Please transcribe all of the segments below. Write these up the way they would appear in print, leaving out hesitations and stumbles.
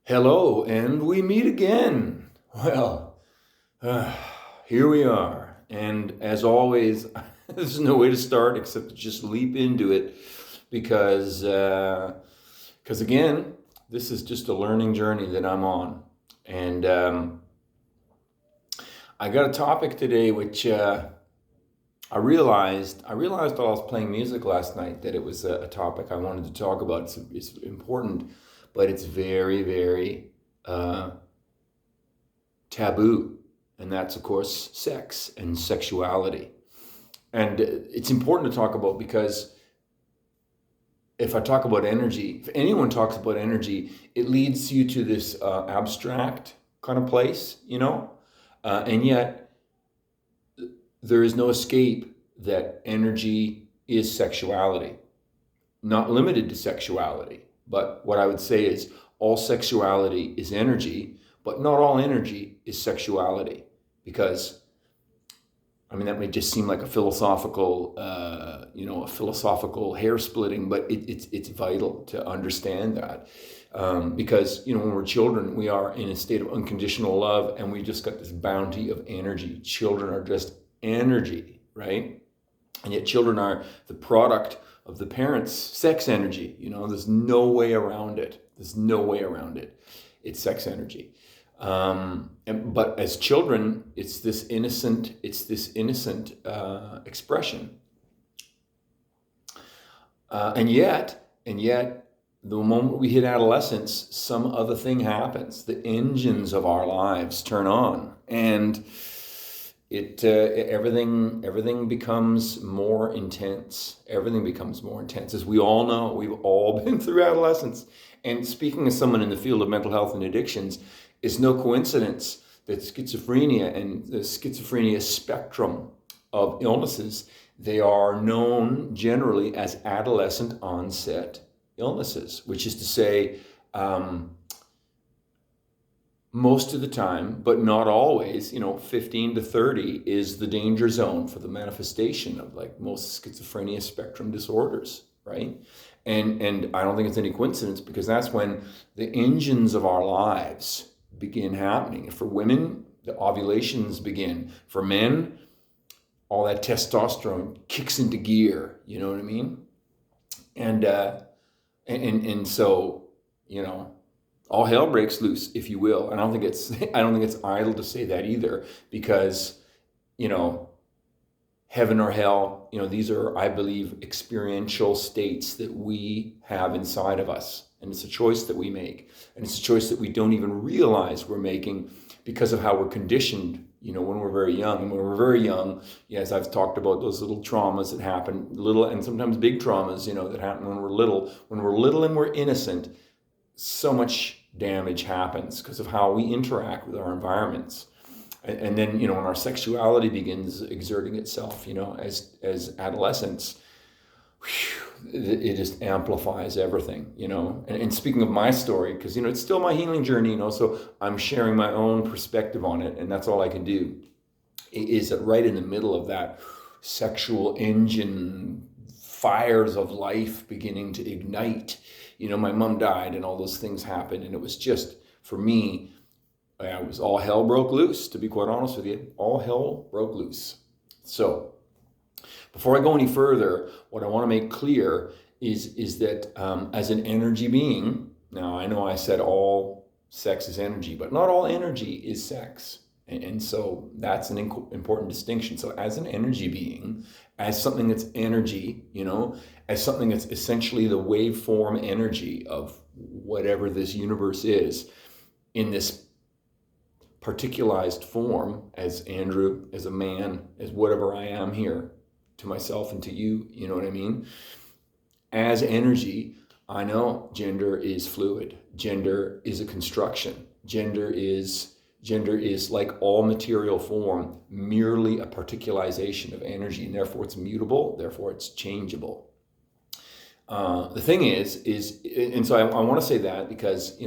Hello, and we meet again. Well, uh, here we are. And as always, there's no way to start except to just leap into it because again, this is just a learning journey that I'm on. And I got a topic today which I realized while I was playing music last night that it was a topic I wanted to talk about. It's important, but it's very, very uh, taboo, and that's of course sex and sexuality. And it's important to talk about because if I talk about energy, if anyone talks about energy, it leads you to this abstract kind of place, and yet there is no escape that energy is sexuality, not limited to sexuality. But what I would say is all sexuality is energy, but not all energy is sexuality. Because, I mean, that may just seem like a philosophical, a philosophical hair splitting, but it's vital to understand that. Because, when we're children, we are in a state of unconditional love, and we just got this bounty of energy. Children are just energy, right? And yet children are the product of the parents' sex energy. There's no way around it. There's no way around it. It's sex energy. But as children, it's this innocent expression. And yet, the moment we hit adolescence, some other thing happens. The engines of our lives turn on, and everything becomes more intense. Everything becomes more intense. As we all know, we've all been through adolescence. And speaking as someone in the field of mental health and addictions, it's no coincidence that schizophrenia and the schizophrenia spectrum of illnesses, they are known generally as adolescent onset illnesses, which is to say, most of the time, but not always, 15 to 30 is the danger zone for the manifestation of like most schizophrenia spectrum disorders, right? And I don't think it's any coincidence, because that's when the engines of our lives begin happening. For women, the ovulations begin. For men, all that testosterone kicks into gear, you know what I mean? And so, all hell breaks loose, if you will. And I don't think it's idle to say that either, because, heaven or hell, these are, I believe, experiential states that we have inside of us. And it's a choice that we make. And it's a choice that we don't even realize we're making because of how we're conditioned, when we're very young. And when we're very young, as I've talked about, those little traumas that happen, little and sometimes big traumas, that happen when we're little. When we're little and we're innocent, so much damage happens because of how we interact with our environments. And then, when our sexuality begins exerting itself, as adolescents, it just amplifies everything, And speaking of my story, because, it's still my healing journey, so I'm sharing my own perspective on it, and that's all I can do, is that right in the middle of that sexual engine, fires of life beginning to ignite. My mom died and all those things happened, and it was just, for me, it was all hell broke loose, to be quite honest with you. All hell broke loose. So, before I go any further, what I want to make clear is that as an energy being, now I know I said all sex is energy, but not all energy is sex. And so that's an important distinction. So as an energy being, as something that's energy, as something that's essentially the waveform energy of whatever this universe is, in this particularized form, as Andrew, as a man, as whatever I am here, to myself and to you, you know what I mean? As energy, I know gender is fluid. Gender is a construction. Gender is, like all material form, merely a particularization of energy, and therefore it's mutable, therefore it's changeable. The thing is, and so I want to say that because,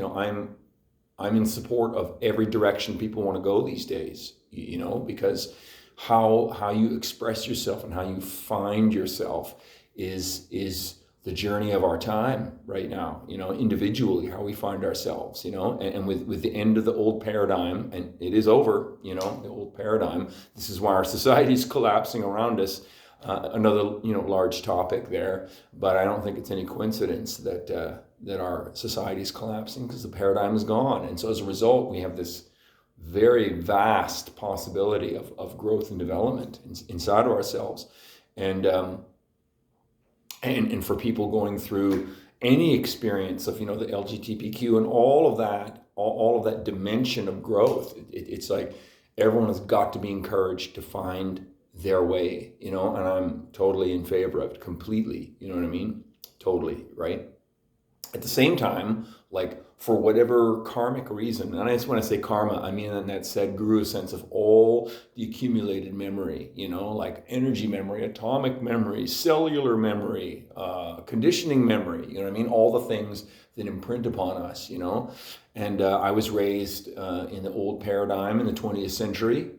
I'm in support of every direction people want to go these days, because how you express yourself and how you find yourself is the journey of our time right now, individually, how we find ourselves, and with the end of the old paradigm, and it is over, the old paradigm. This is why our society is collapsing around us. Another, large topic there, but I don't think it's any coincidence that our society is collapsing, because the paradigm is gone. And so as a result, we have this very vast possibility of growth and development inside of ourselves. And for people going through any experience of, the LGBTQ and all of that dimension of growth, it's like everyone has got to be encouraged to find their way, and I'm totally in favor of it, completely, you know what I mean? Totally, right? At the same time, like, for whatever karmic reason, and I just want to say karma, I mean in that Sadhguru sense of all the accumulated memory, like energy memory, atomic memory, cellular memory, conditioning memory, you know what I mean? All the things that imprint upon us, And I was raised in the old paradigm in the 20th century,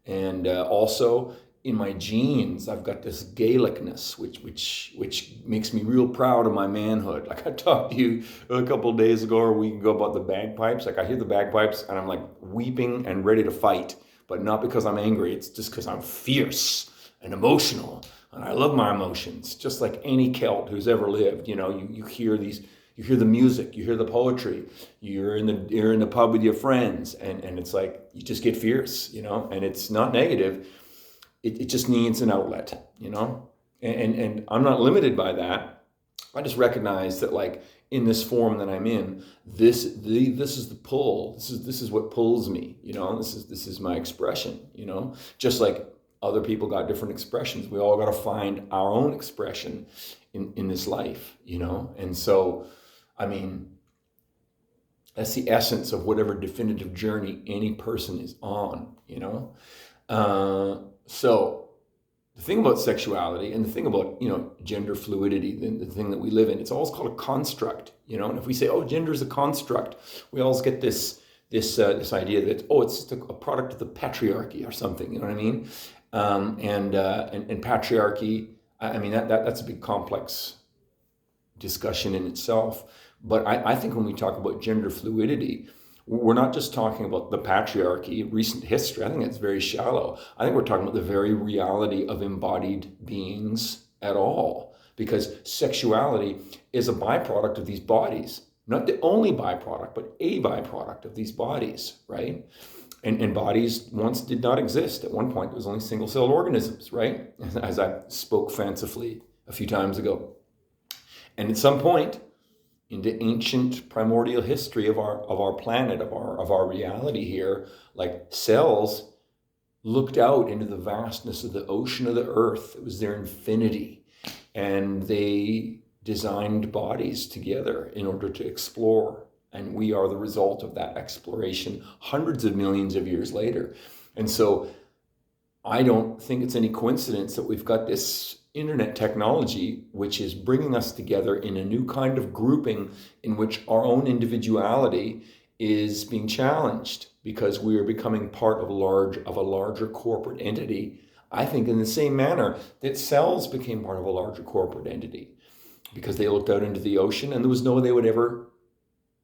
and also in my genes, I've got this Gaelicness, which makes me real proud of my manhood. Like I talked to you a couple of days ago or a week ago about the bagpipes. Like I hear the bagpipes and I'm like weeping and ready to fight, but not because I'm angry. It's just because I'm fierce and emotional, and I love my emotions, just like any Celt who's ever lived. You hear these. You hear the music, you hear the poetry, you're in the pub with your friends, and it's like you just get fierce, and it's not negative. It just needs an outlet, and I'm not limited by that. I just recognize that, like, in this form that I'm in, this is the pull. This is what pulls me, This is my expression, Just like other people got different expressions, we all got to find our own expression in this life, And so, I mean, that's the essence of whatever definitive journey any person is on, So the thing about sexuality and the thing about, gender fluidity, the thing that we live in, it's always called a construct, And if we say, oh, gender is a construct, we always get this idea that, oh, it's just a product of the patriarchy or something, you know what I mean? And patriarchy, I mean, that's a big complex discussion in itself. But I think when we talk about gender fluidity, we're not just talking about the patriarchy, recent history. I think it's very shallow. I think we're talking about the very reality of embodied beings at all, because sexuality is a byproduct of these bodies. Not the only byproduct, but a byproduct of these bodies, right? And bodies once did not exist. At one point, there was only single-celled organisms, right? As I spoke fancifully a few times ago. And at some point, in the ancient primordial history of our planet, of our reality here, like, cells looked out into the vastness of the ocean of the earth. It was their infinity. And they designed bodies together in order to explore. And we are the result of that exploration hundreds of millions of years later. And so I don't think it's any coincidence that we've got this internet technology, which is bringing us together in a new kind of grouping in which our own individuality is being challenged, because we are becoming part of a larger corporate entity. I think in the same manner that cells became part of a larger corporate entity, because they looked out into the ocean and there was no way they would ever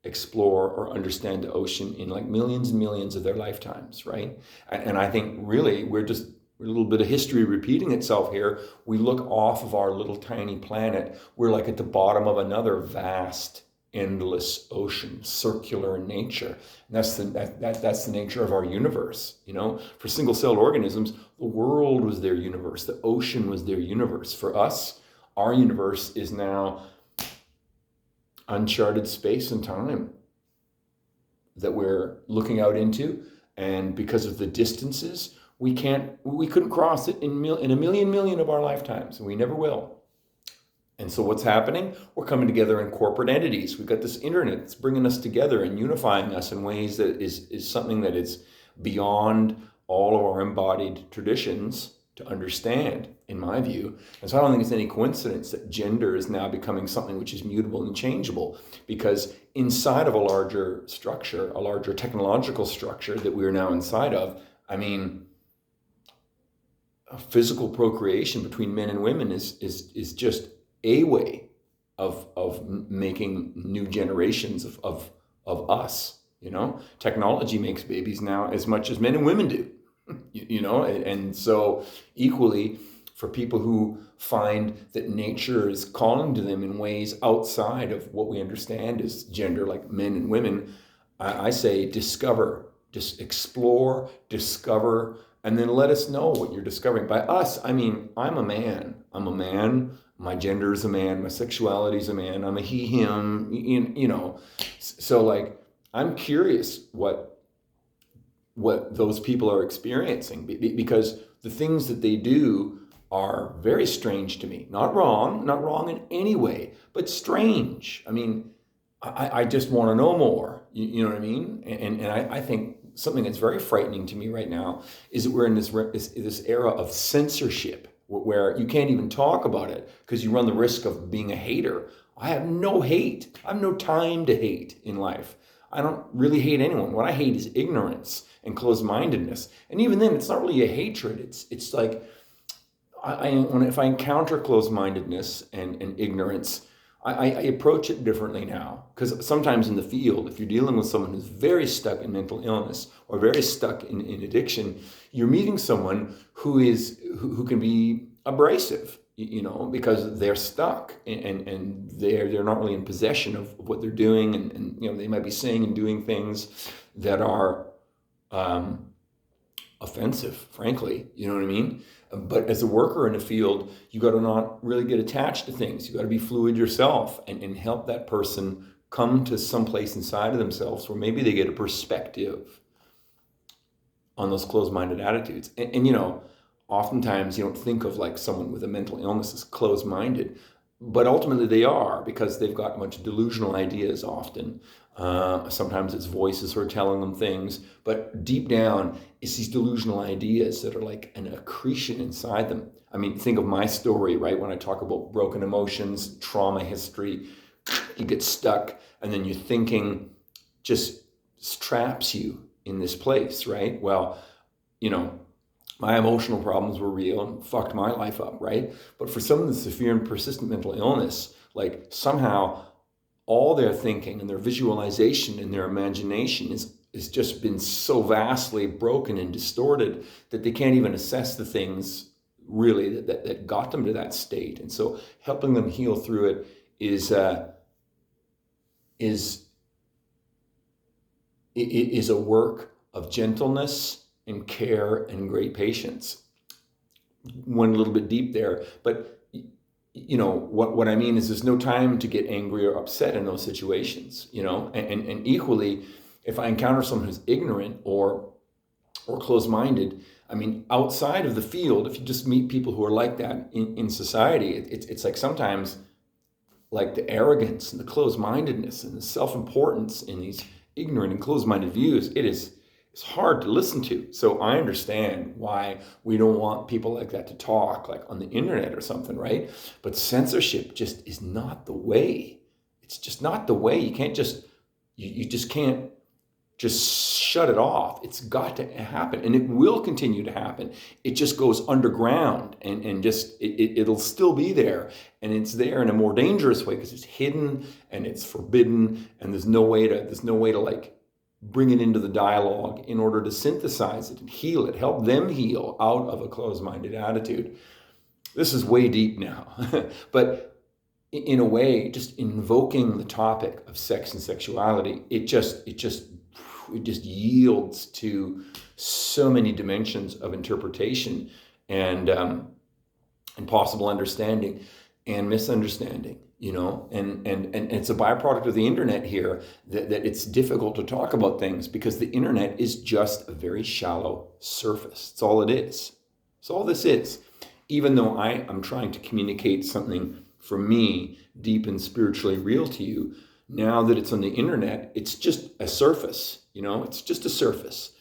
explore or understand the ocean in like millions and millions of their lifetimes, right? And I think really we're a little bit of history repeating itself here. We look off of our little tiny planet. We're like at the bottom of another vast, endless ocean, circular in nature. And that's the nature of our universe. For single-celled organisms, the world was their universe. The ocean was their universe. For us, our universe is now uncharted space and time that we're looking out into. And because of the distances, we couldn't cross it in a million of our lifetimes, and we never will. And so what's happening? We're coming together in corporate entities. We've got this internet that's bringing us together and unifying us in ways that is something that is beyond all of our embodied traditions to understand, in my view. And so I don't think it's any coincidence that gender is now becoming something which is mutable and changeable, because inside of a larger structure, a larger technological structure that we are now inside of, I mean, physical procreation between men and women is just a way making new generations of us. Technology makes babies now as much as men and women do. And so equally, for people who find that nature is calling to them in ways outside of what we understand as gender, like men and women, I say discover, just explore, discover, and then let us know what you're discovering. By us, I mean, I'm a man. My gender is a man. My sexuality is a man. I'm a he, him, So like, I'm curious what those people are experiencing, because the things that they do are very strange to me. Not wrong in any way, but strange. I mean, I just want to know more. You know what I mean? And I think something that's very frightening to me right now is that we're in this era of censorship where you can't even talk about it because you run the risk of being a hater. I have no hate. I have no time to hate in life. I don't really hate anyone. What I hate is ignorance and closed-mindedness. And even then, it's not really a hatred. It's like, if I encounter closed-mindedness and ignorance, I approach it differently now. Because sometimes in the field, if you're dealing with someone who's very stuck in mental illness or very stuck in addiction, you're meeting someone who can be abrasive, because they're stuck and they're not really in possession of what they're doing, and they might be saying and doing things that are offensive, frankly. You know what I mean? But as a worker in the field, you got to not really get attached to things. You got to be fluid yourself and help that person come to some place inside of themselves where maybe they get a perspective on those closed-minded attitudes. And oftentimes you don't think of like someone with a mental illness as closed-minded, but ultimately they are, because they've got a bunch of delusional ideas often. Sometimes it's voices who are telling them things, but deep down it's these delusional ideas that are like an accretion inside them. I mean, think of my story, right? When I talk about broken emotions, trauma history, you get stuck, and then your thinking just traps you in this place, right? Well, my emotional problems were real and fucked my life up, right? But for someone with severe and persistent mental illness, like somehow all their thinking and their visualization and their imagination is just been so vastly broken and distorted that they can't even assess the things really that got them to that state. And so helping them heal through it is a work of gentleness and care and great patience. Went a little bit deep there, but what I mean is there's no time to get angry or upset in those situations, and equally, if I encounter someone who's ignorant or closed-minded, I mean, outside of the field, if you just meet people who are like that in society, it's like sometimes like the arrogance and the closed-mindedness and the self-importance in these ignorant and closed-minded views, it's hard to listen to. So I understand why we don't want people like that to talk, like on the internet or something, right? But censorship just is not the way. It's just not the way. You can't you just can't just shut it off. It's got to happen, and it will continue to happen. It just goes underground, and just it'll still be there, and it's there in a more dangerous way because it's hidden and it's forbidden, and there's no way to like bring it into the dialogue in order to synthesize it and heal it, help them heal out of a closed-minded attitude. This is way deep now, but in a way, just invoking the topic of sex and sexuality, it just yields to so many dimensions of interpretation and possible understanding and misunderstanding. And it's a byproduct of the internet here that it's difficult to talk about things because the internet is just a very shallow surface. That's all it is. That's all this is. Even though I'm trying to communicate something for me deep and spiritually real to you, now that it's on the internet, it's just a surface, it's just a surface.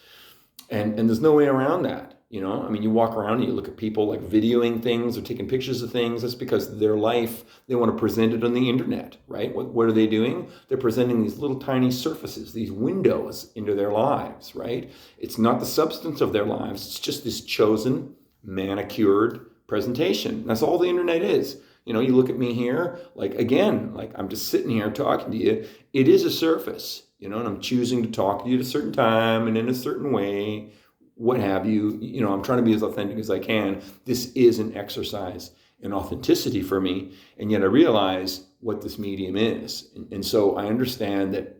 And there's no way around that. I mean, you walk around and you look at people like videoing things or taking pictures of things. That's because their life, they want to present it on the internet, right? What are they doing? They're presenting these little tiny surfaces, these windows into their lives, right? It's not the substance of their lives. It's just this chosen, manicured presentation. That's all the internet is. You look at me here, like, again, like I'm just sitting here talking to you. It is a surface, and I'm choosing to talk to you at a certain time and in a certain way, what have you. I'm trying to be as authentic as I can. This is an exercise in authenticity for me, and yet I realize what this medium is. And so I understand that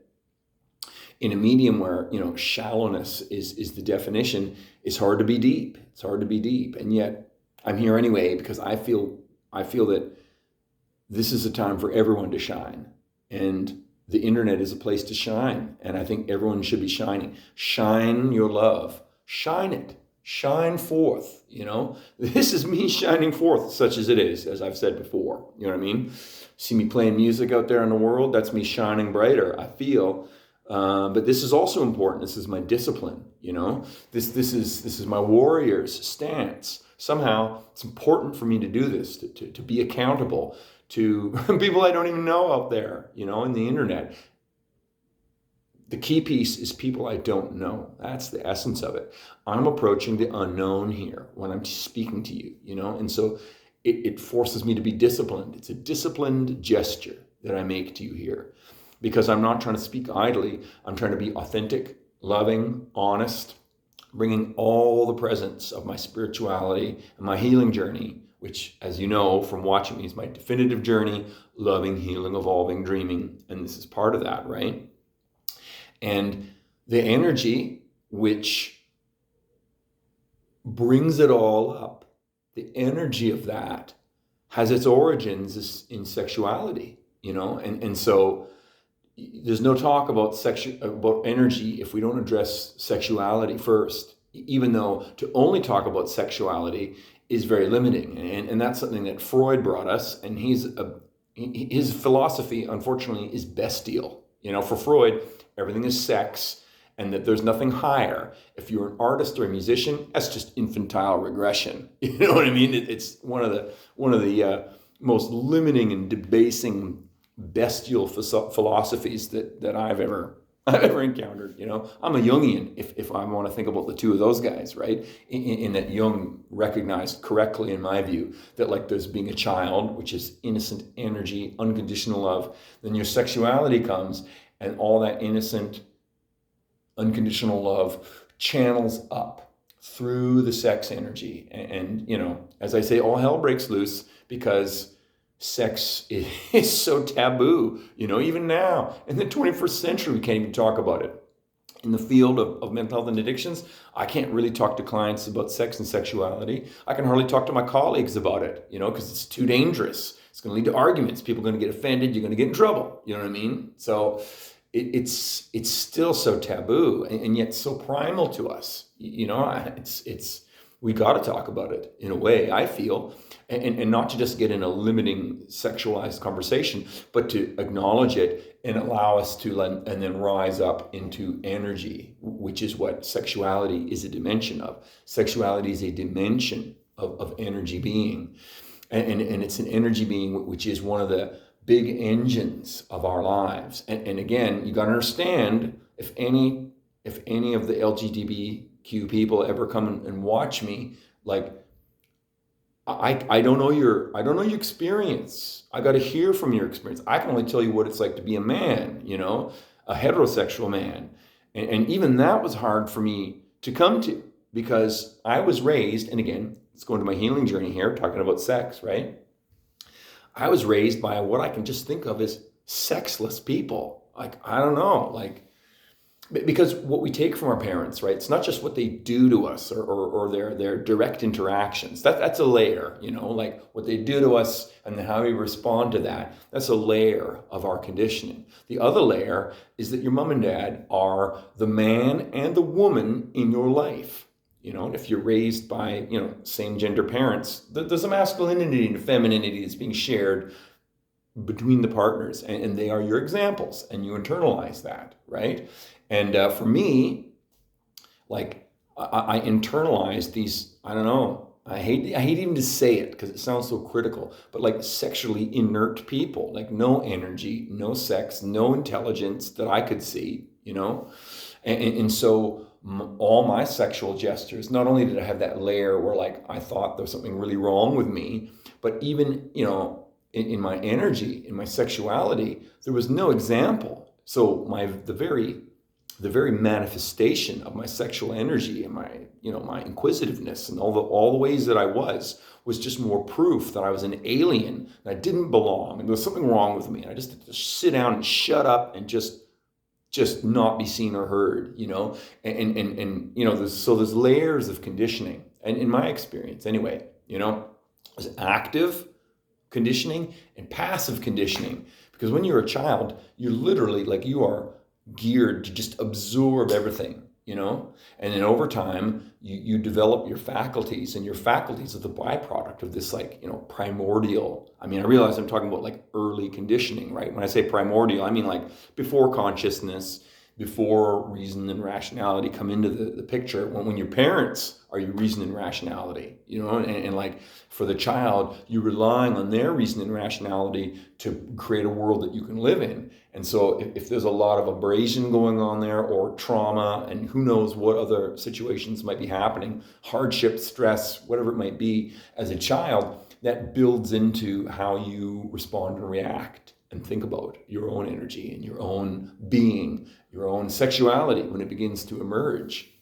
in a medium where, shallowness is the definition, it's hard to be deep. It's hard to be deep. And yet I'm here anyway because I feel that this is a time for everyone to shine. And the internet is a place to shine. And I think everyone should be shining. Shine your love. Shine it. Shine forth. This is me shining forth, such as it is, as I've said before. You know what I mean? See me playing music out there in the world, that's me shining brighter, I feel. But this is also important. This is my discipline. This is my warrior's stance. Somehow it's important for me to do this, to be accountable to people I don't even know out there, in the internet. The key piece is people I don't know. That's the essence of it. I'm approaching the unknown here when I'm speaking to you, and so it forces me to be disciplined. It's a disciplined gesture that I make to you here, because I'm not trying to speak idly. I'm trying to be authentic, loving, honest, bringing all the presence of my spirituality and my healing journey, which, as you know from watching me, is my definitive journey: loving, healing, evolving, dreaming. And this is part of that, right? And the energy which brings it all up, the energy of that has its origins in sexuality, and so there's no talk about energy if we don't address sexuality first, even though to only talk about sexuality is very limiting. And that's something that Freud brought us, and his philosophy, unfortunately, is bestial. For Freud, everything is sex, and that there's nothing higher. If you're an artist or a musician, that's just infantile regression. You know what I mean? It's one of the most limiting and debasing bestial philosophies that I've ever encountered. I'm a Jungian, if I want to think about the two of those guys, right? In that Jung recognized correctly, in my view, that like there's being a child, which is innocent energy, unconditional love. Then your sexuality comes, and all that innocent, unconditional love channels up through the sex energy. And as I say, all hell breaks loose because sex is so taboo. Even now in the 21st century, we can't even talk about it. In the field of mental health and addictions, I can't really talk to clients about sex and sexuality. I can hardly talk to my colleagues about it, because it's too dangerous. It's going to lead to arguments. People are going to get offended. You're going to get in trouble. You know what I mean? So it's still so taboo, and yet so primal to us. We got to talk about it in a way, I feel, and not to just get in a limiting sexualized conversation, but to acknowledge it and allow us to and then rise up into energy, which is what sexuality is a dimension of. Sexuality is a dimension of energy being, and it's an energy being which is one of the big engines of our lives. And again, you got to understand, if any of the LGBTQ people ever come and watch me, like I don't know your experience. I got to hear from your experience. I can only tell you what it's like to be a man, a heterosexual man, and even that was hard for me to come to, because I was raised, and again, let's go into my healing journey here, talking about sex, right? I was raised by what I can just think of as sexless people. Like, I don't know, because what we take from our parents, right? It's not just what they do to us or their direct interactions. That's a layer, like what they do to us and then how we respond to that. That's a layer of our conditioning. The other layer is that your mom and dad are the man and the woman in your life. If you're raised by, same gender parents, there's a masculinity and a femininity that's being shared between the partners, and they are your examples, and you internalize that, right? And for me, like I internalized these, I don't know, I hate even to say it because it sounds so critical, but like sexually inert people, like no energy, no sex, no intelligence that I could see, and so all my sexual gestures, not only did I have that layer where like I thought there was something really wrong with me, but even, in my energy, in my sexuality, there was no example. So the very manifestation of my sexual energy and my inquisitiveness and all the ways that I was just more proof that I was an alien and I didn't belong and there was something wrong with me. And I just had to sit down and shut up and just not be seen or heard, and there's layers of conditioning. And in my experience anyway, there's active conditioning and passive conditioning. Because when you're a child, you're literally you are geared to just absorb everything, and then over time you develop your faculties, and your faculties are the byproduct of this primordial. I realize I'm talking about early conditioning, right? When I say primordial, I mean before consciousness, before reason and rationality come into the picture. When your parents are your reason and rationality, and for the child, you're relying on their reason and rationality to create a world that you can live in. And so if there's a lot of abrasion going on there, or trauma, and who knows what other situations might be happening, hardship, stress, whatever it might be, as a child, that builds into how you respond and react and think about your own energy and your own being, your own sexuality when it begins to emerge.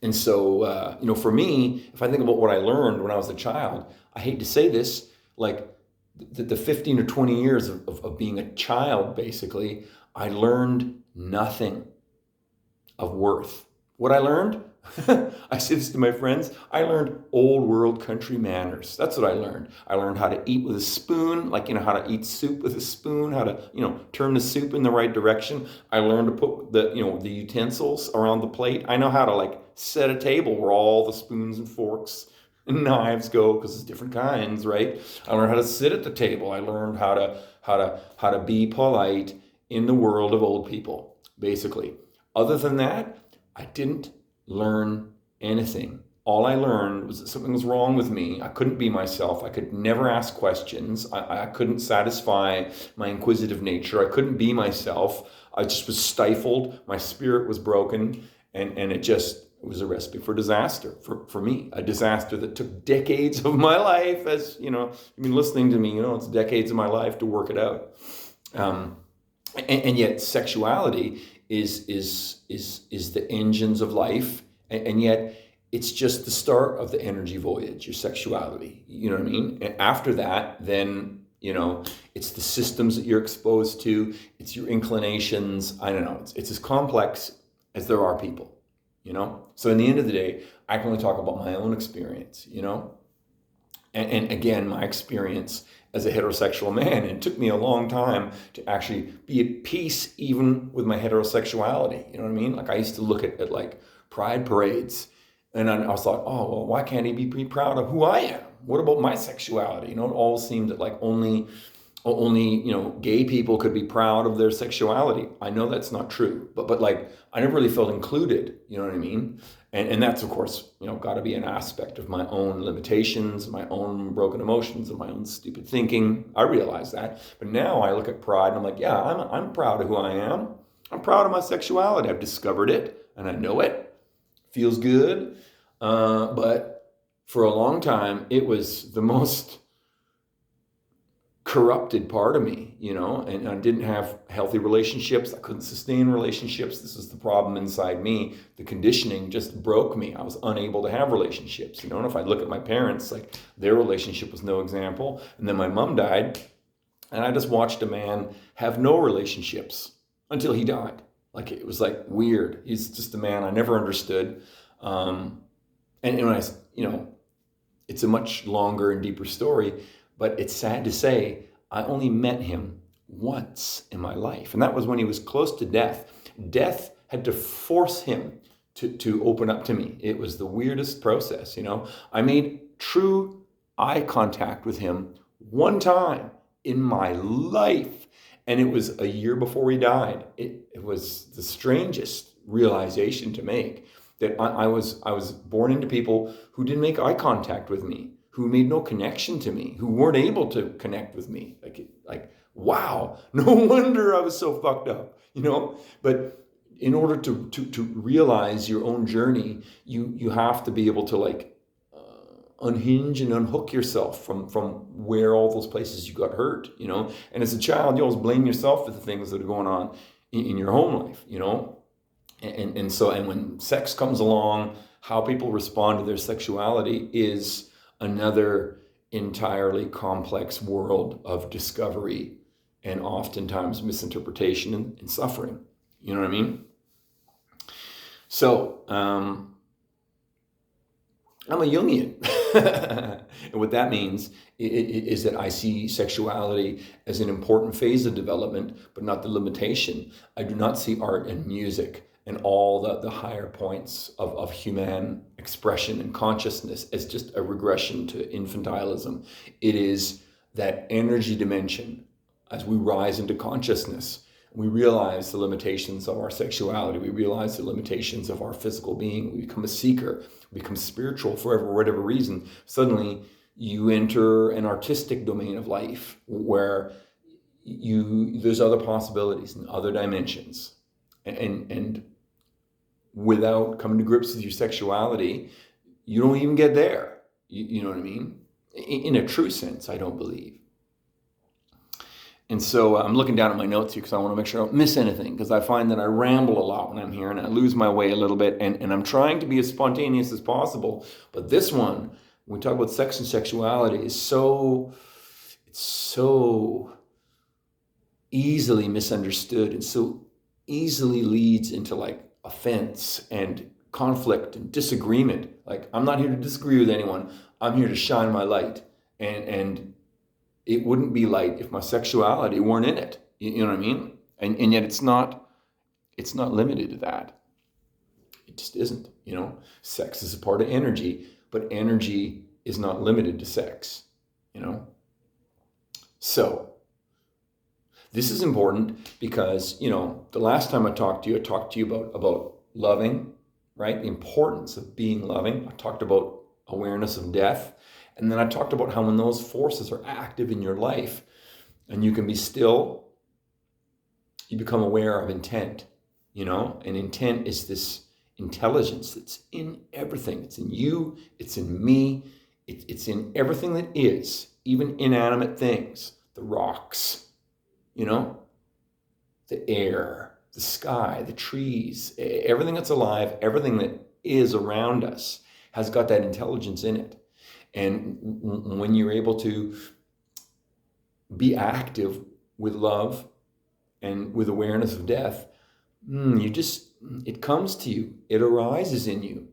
And so, for me, if I think about what I learned when I was a child, I hate to say this, the 15 or 20 years of being a child, basically, I learned nothing of worth. What I learned, I say this to my friends, I learned old world country manners. That's what I learned. I learned how to eat with a spoon, how to eat soup with a spoon, how to, turn the soup in the right direction. I learned to put the utensils around the plate. I know how to set a table where all the spoons and forks and knives go, because it's different kinds, right? I learned how to sit at the table. I learned how to be polite in the world of old people, basically. Other than that, I didn't learn anything. All I learned was that something was wrong with me. I couldn't be myself. I could never ask questions. I couldn't satisfy my inquisitive nature. I couldn't be myself. I just was stifled. My spirit was broken. And it was a recipe for disaster for me. A disaster that took decades of my life. As you've been listening to me, it's decades of my life to work it out. And yet sexuality is the engines of life, and yet it's just the start of the energy voyage, your sexuality. You know what I mean? And after that, then it's the systems that you're exposed to, it's your inclinations. I don't know. It's as complex as there are people. So in the end of the day, I can only talk about my own experience. And again, my experience as a heterosexual man. And it took me a long time to actually be at peace even with my heterosexuality. You know what I mean? I used to look at pride parades, and I was like, oh, well, why can't he be proud of who I am? What about my sexuality? It all seemed that only gay people could be proud of their sexuality. I know that's not true, but I never really felt included. You know what I mean? And that's, of course, got to be an aspect of my own limitations, my own broken emotions, and my own stupid thinking. I realize that. But now I look at pride and I'm like, yeah, I'm proud of who I am. I'm proud of my sexuality. I've discovered it and I know it. Feels good. But for a long time, it was the most corrupted part of me, and I didn't have healthy relationships. I couldn't sustain relationships. This is the problem inside me. The conditioning just broke me. I was unable to have relationships, and if I look at my parents, their relationship was no example. And then my mom died, and I just watched a man have no relationships until he died. It was weird. He's just a man I never understood. And when I, it's a much longer and deeper story. But it's sad to say, I only met him once in my life. And that was when he was close to death. Death had to force him to open up to me. It was the weirdest process, I made true eye contact with him one time in my life. And it was a year before he died. It was the strangest realization to make, that I was born into people who didn't make eye contact with me, who made no connection to me, who weren't able to connect with me. Wow, no wonder I was so fucked up, But in order to realize your own journey, you have to be able to unhinge and unhook yourself from where all those places you got hurt, And as a child, you always blame yourself for the things that are going on in your home life, And when sex comes along, how people respond to their sexuality is another entirely complex world of discovery and oftentimes misinterpretation and suffering. You know what I mean? So, I'm a Jungian. And what that means is that I see sexuality as an important phase of development, but not the limitation. I do not see art and music and all the higher points of human expression and consciousness as just a regression to infantilism. It is that energy dimension as we rise into consciousness. We realize the limitations of our sexuality. We realize the limitations of our physical being. We become a seeker, we become spiritual for whatever reason. Suddenly, you enter an artistic domain of life where there's other possibilities and other dimensions. And without coming to grips with your sexuality, you don't even get there. You know what I mean? In a true sense, I don't believe. And so I'm looking down at my notes here because I want to make sure I don't miss anything, because I find that I ramble a lot when I'm here and I lose my way a little bit, and I'm trying to be as spontaneous as possible. But this one, when we talk about sex and sexuality, it's so easily misunderstood and so easily leads into like offense and conflict and disagreement. Like, I'm not here to disagree with anyone. I'm here to shine my light. And it wouldn't be light if my sexuality weren't in it. You know what I mean? And yet it's not limited to that. It just isn't, Sex is a part of energy, but energy is not limited to sex, So this is important because, the last time I talked to you about loving, right? The importance of being loving. I talked about awareness of death. And then I talked about how when those forces are active in your life and you can be still, you become aware of intent, And intent is this intelligence that's in everything. It's in you, it's in me, it's in everything that is, even inanimate things, the rocks, the air, the sky, the trees, everything that's alive, everything that is around us has got that intelligence in it. And when you're able to be active with love and with awareness of death, it comes to you. It arises in you.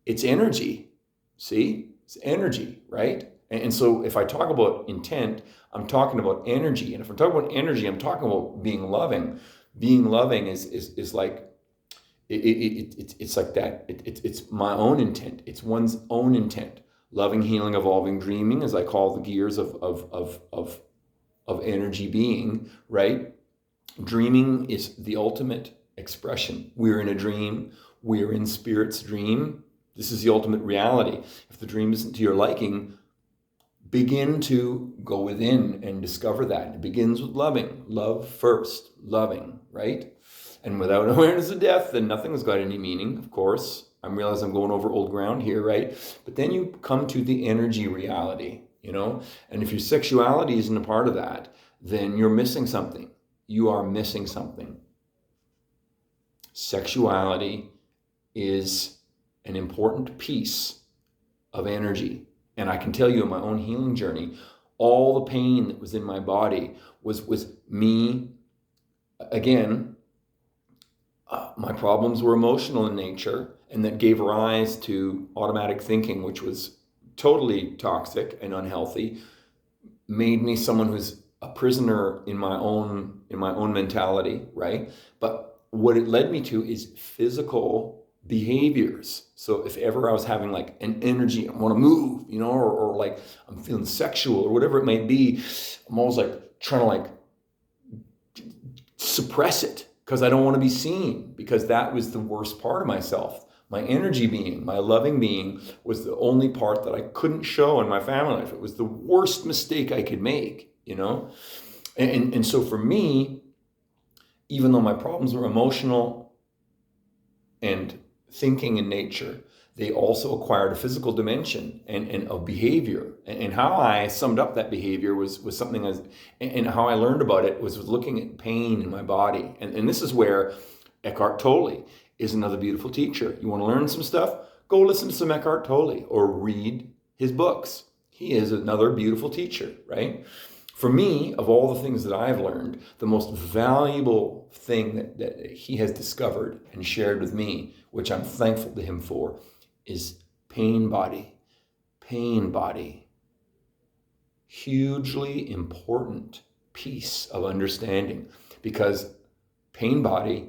It's energy. See? It's energy, right? And so if I talk about intent, I'm talking about energy. And if I'm talking about energy, I'm talking about being loving. Being loving is like, it's like that. It's my own intent. It's one's own intent. Loving, healing, evolving, dreaming, as I call the gears of energy being, right? Dreaming is the ultimate expression. We're in a dream. We're in spirit's dream. This is the ultimate reality. If the dream isn't to your liking, begin to go within and discover that. It begins with loving. Love first. Loving, right? And without awareness of death, then nothing's got any meaning, of course. I realize I'm going over old ground here, right? But then you come to the energy reality, And if your sexuality isn't a part of that, then you're missing something. You are missing something. Sexuality is an important piece of energy. And I can tell you in my own healing journey, all the pain that was in my body was me, again, my problems were emotional in nature, and that gave rise to automatic thinking, which was totally toxic and unhealthy, made me someone who's a prisoner in my own mentality, right? But what it led me to is physical behaviors. So if ever I was having like an energy, I want to move, or like I'm feeling sexual or whatever it may be, I'm always like trying to like suppress it because I don't want to be seen, because that was the worst part of myself. My energy being, my loving being was the only part that I couldn't show in my family life. It was the worst mistake I could make, And so for me, even though my problems were emotional and thinking in nature, they also acquired a physical dimension and of behavior. And how I summed up that behavior was something and how I learned about it was looking at pain in my body. And this is where Eckhart Tolle is another beautiful teacher. You want to learn some stuff? Go listen to some Eckhart Tolle or read his books. He is another beautiful teacher, right? For me, of all the things that I've learned, the most valuable thing that he has discovered and shared with me, which I'm thankful to him for, is pain body. Pain body. Hugely important piece of understanding, because pain body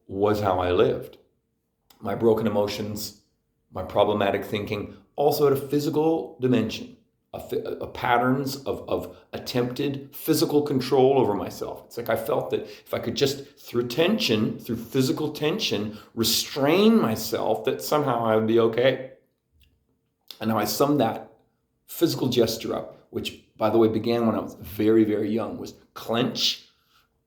was how I lived. My broken emotions, my problematic thinking, also had a physical dimension, a patterns of attempted physical control over myself. It's like I felt that if I could just, through physical tension, restrain myself, that somehow I would be okay. And now I summed that physical gesture up, which, by the way, began when I was very, very young, was clench.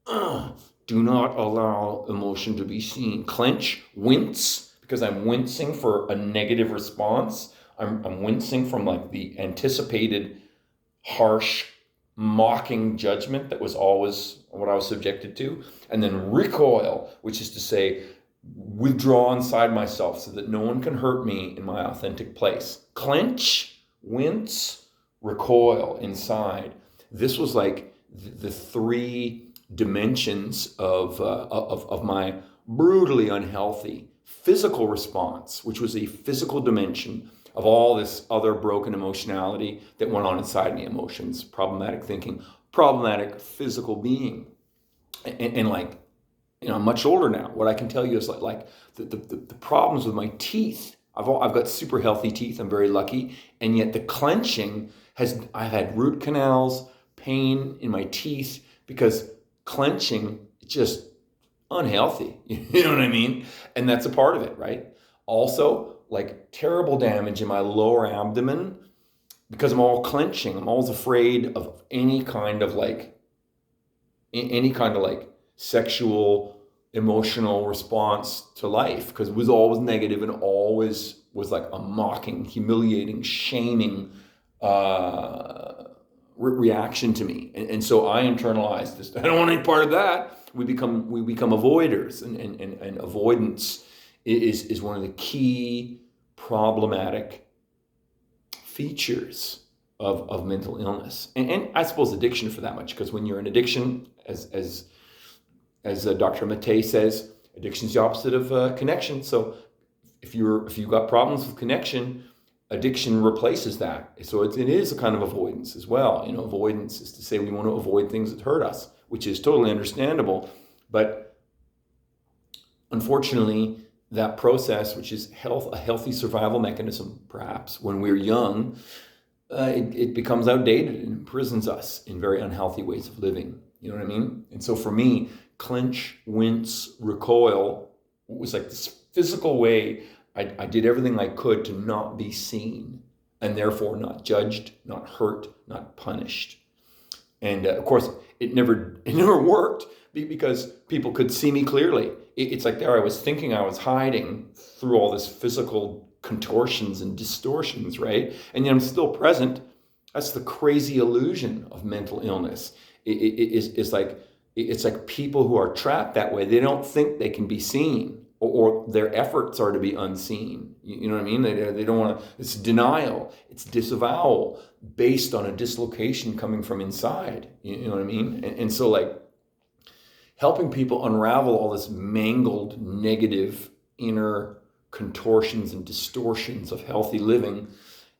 Do not allow emotion to be seen. Clench, wince, because I'm wincing for a negative response. I'm wincing from like the anticipated harsh, mocking judgment that was always what I was subjected to. And then recoil, which is to say, withdraw inside myself so that no one can hurt me in my authentic place. Clench, wince, recoil inside. This was like the three dimensions of my brutally unhealthy physical response, which was a physical dimension of all this other broken emotionality that went on inside me. Emotions, problematic thinking, problematic physical being. And like, I'm much older now. What I can tell you is like the problems with my teeth. I've got super healthy teeth. I'm very lucky. And yet the clenching I've had root canals, pain in my teeth, because clenching is just unhealthy. You know what I mean? And that's a part of it, right? Also, like terrible damage in my lower abdomen because I'm all clenching. I'm always afraid of any kind of like sexual, emotional response to life, because it was always negative and always was like a mocking, humiliating, shaming reaction to me. And so I internalized this. I don't want any part of that. We become avoiders, and avoidance is one of the key problematic features of mental illness, and I suppose addiction for that much, because when you're in addiction, as Dr. Mattei says, addiction is the opposite of connection. So if you've got problems with connection, addiction replaces that. So it is a kind of avoidance as well. Avoidance is to say we want to avoid things that hurt us, which is totally understandable. But unfortunately, that process, which is a healthy survival mechanism, perhaps, when we're young, it becomes outdated and imprisons us in very unhealthy ways of living. You know what I mean? And so for me, clench, wince, recoil was like this physical way I did everything I could to not be seen, and therefore not judged, not hurt, not punished. And of course, it never worked, because people could see me clearly. It's like there I was thinking I was hiding through all this physical contortions and distortions, right? And yet I'm still present. That's the crazy illusion of mental illness. It's like people who are trapped that way, they don't think they can be seen, or their efforts are to be unseen. You know what I mean? They don't want to. It's denial. It's disavowal based on a dislocation coming from inside. You know what I mean? And so like helping people unravel all this mangled, negative inner contortions and distortions of healthy living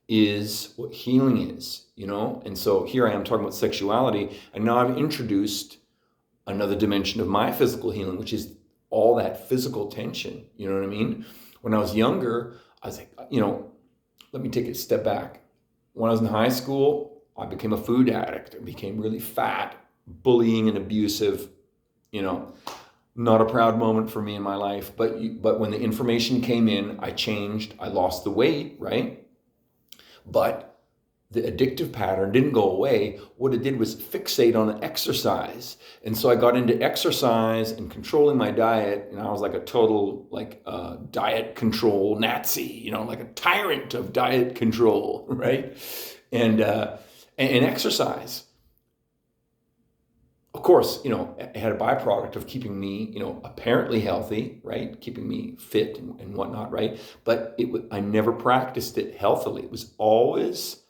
is what healing is, And so here I am talking about sexuality, and now I've introduced another dimension of my physical healing, which is all that physical tension. You know what I mean? When I was younger, I was like, let me take a step back. When I was in high school, I became a food addict. I became really fat, bullying and abusive, not a proud moment for me in my life. But when the information came in, I changed. I lost the weight, right? But the addictive pattern didn't go away. What it did was fixate on exercise. And so I got into exercise and controlling my diet. And I was like a total diet control Nazi, like a tyrant of diet control, right? And exercise, of course, it had a byproduct of keeping me, apparently healthy, right? Keeping me fit and whatnot, right? But I never practiced it healthily. It was always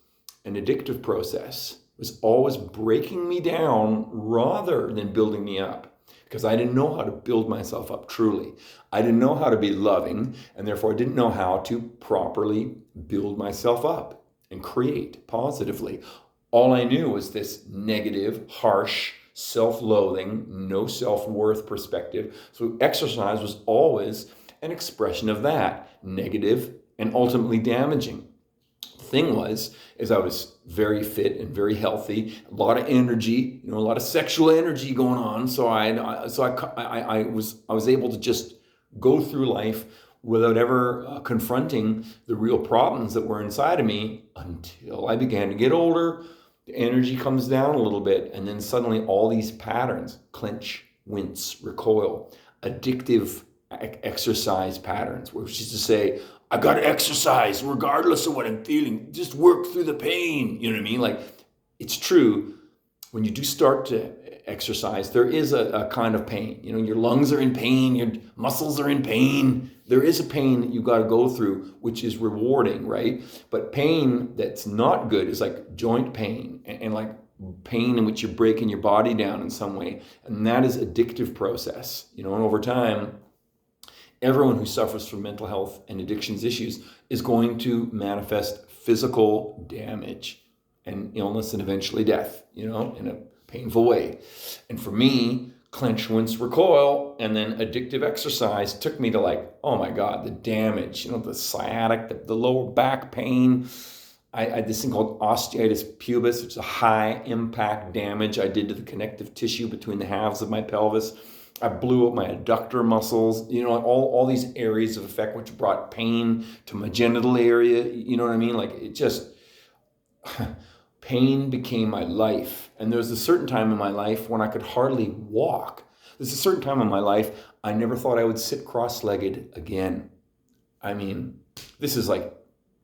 an addictive process. It was always breaking me down rather than building me up, because I didn't know how to build myself up truly. I didn't know how to be loving, and therefore I didn't know how to properly build myself up and create positively. All I knew was this negative, harsh, self-loathing, no self-worth perspective. So exercise was always an expression of that, negative and ultimately damaging. The thing was, I was very fit and very healthy, a lot of energy, a lot of sexual energy going on. So I was able to just go through life without ever confronting the real problems that were inside of me until I began to get older. The energy comes down a little bit, and then suddenly all these patterns, clench, wince, recoil, addictive exercise patterns, which is to say, I got to exercise regardless of what I'm feeling, just work through the pain. You know what I mean? Like, it's true. When you do start to exercise, there is a kind of pain. Your lungs are in pain, your muscles are in pain. There is a pain that you got to go through, which is rewarding, right? But pain that's not good is like joint pain and like pain in which you're breaking your body down in some way. And that is addictive process, and over time, everyone who suffers from mental health and addictions issues is going to manifest physical damage and illness and eventually death, in a painful way. And for me, clench, wince, recoil, and then addictive exercise took me to oh my God, the damage, the sciatic, the lower back pain. I had this thing called osteitis pubis, which is a high impact damage I did to the connective tissue between the halves of my pelvis. I blew up my adductor muscles, all these areas of effect, which brought pain to my genital area. You know what I mean? It just, pain became my life. And there was a certain time in my life when I could hardly walk. There's a certain time in my life I never thought I would sit cross-legged again. I mean, this is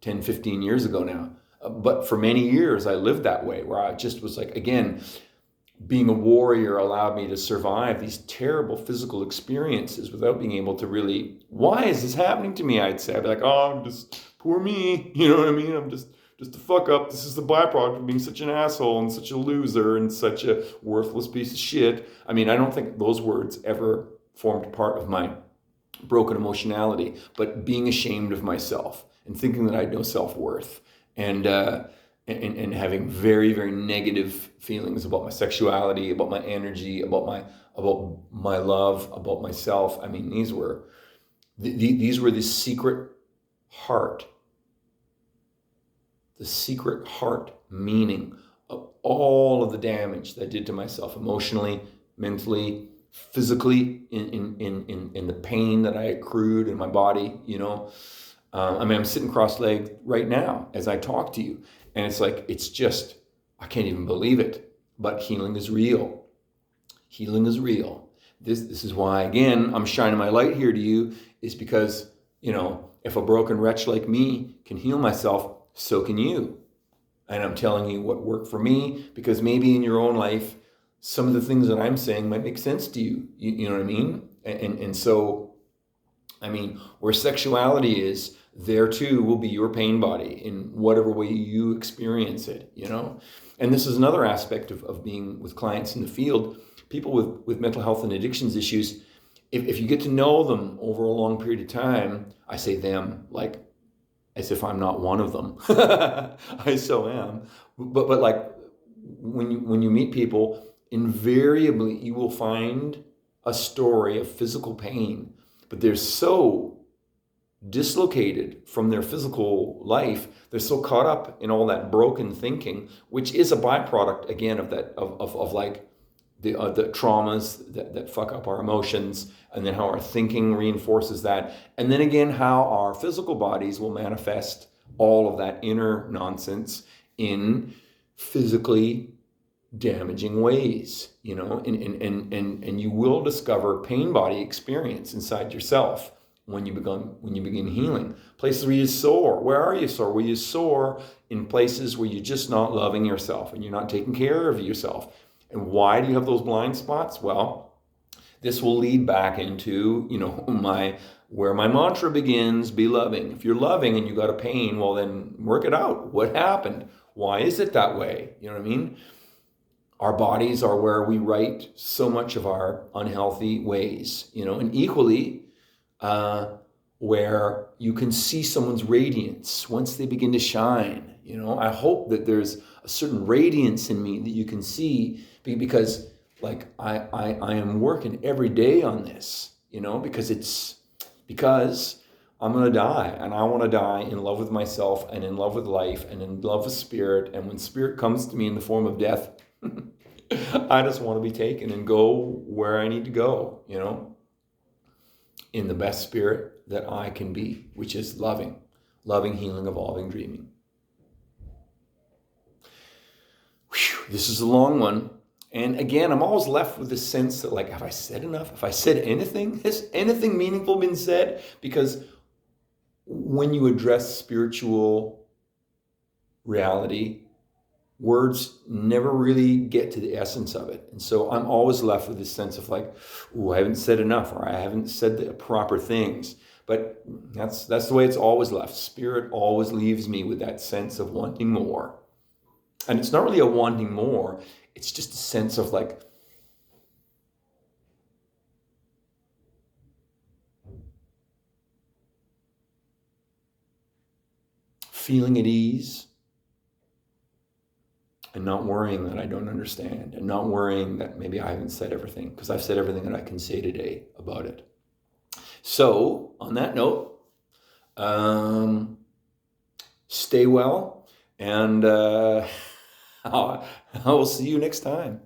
10, 15 years ago now. But for many years, I lived that way, where I just was again, being a warrior allowed me to survive these terrible physical experiences without being able to really, why is this happening to me? I'd say, I'd be I'm just, poor me. You know what I mean? I'm just a fuck up. This is the byproduct of being such an asshole and such a loser and such a worthless piece of shit. I mean, I don't think those words ever formed part of my broken emotionality, but being ashamed of myself and thinking that I had no self-worth and having very, very negative feelings about my sexuality, about my energy, about my love, about myself. I mean, these were the secret heart meaning of all of the damage that I did to myself emotionally, mentally, physically, in the pain that I accrued in my body. I'm sitting cross-legged right now as I talk to you. And it's just, I can't even believe it. But healing is real. Healing is real. This is why, again, I'm shining my light here to you, is because, if a broken wretch like me can heal myself, so can you. And I'm telling you what worked for me, because maybe in your own life, some of the things that I'm saying might make sense to you. You know what I mean? And so, where sexuality is, there too will be your pain body in whatever way you experience it, And this is another aspect of being with clients in the field. People with mental health and addictions issues, if you get to know them over a long period of time, I say them as if I'm not one of them. I so am. But when you meet people, invariably you will find a story of physical pain, but they're so dislocated from their physical life, they're so caught up in all that broken thinking, which is a byproduct again of that of the traumas that fuck up our emotions, and then how our thinking reinforces that, and then again how our physical bodies will manifest all of that inner nonsense in physically damaging ways, you know, and you will discover pain body experience inside yourself when you begin healing. Places where you sore. Where are you sore? Well, you sore in places where you're just not loving yourself and you're not taking care of yourself. And why do you have those blind spots? Well, this will lead back into, you know, where my mantra begins, be loving. If you're loving and you got a pain, well then work it out. What happened? Why is it that way? You know what I mean? Our bodies are where we write so much of our unhealthy ways, you know, and equally where you can see someone's radiance once they begin to shine. You know, I hope that there's a certain radiance in me that you can see, because like I am working every day on this, you know, because I'm going to die, and I want to die in love with myself and in love with life and in love with spirit. And when spirit comes to me in the form of death, I just want to be taken and go where I need to go, you know, in the best spirit that I can be, which is loving, healing, evolving, dreaming. Whew, this is a long one. And again, I'm always left with this sense that, like, have I said enough? Have I said anything? Has anything meaningful been said? Because when you address spiritual reality, words never really get to the essence of it. And so I'm always left with this sense of like, ooh, I haven't said enough, or I haven't said the proper things. But that's the way it's always left. Spirit always leaves me with that sense of wanting more. And it's not really a wanting more. It's just a sense of like, feeling at ease and not worrying that I don't understand, and not worrying that maybe I haven't said everything, because I've said everything that I can say today about it. So on that note, stay well, and I will see you next time.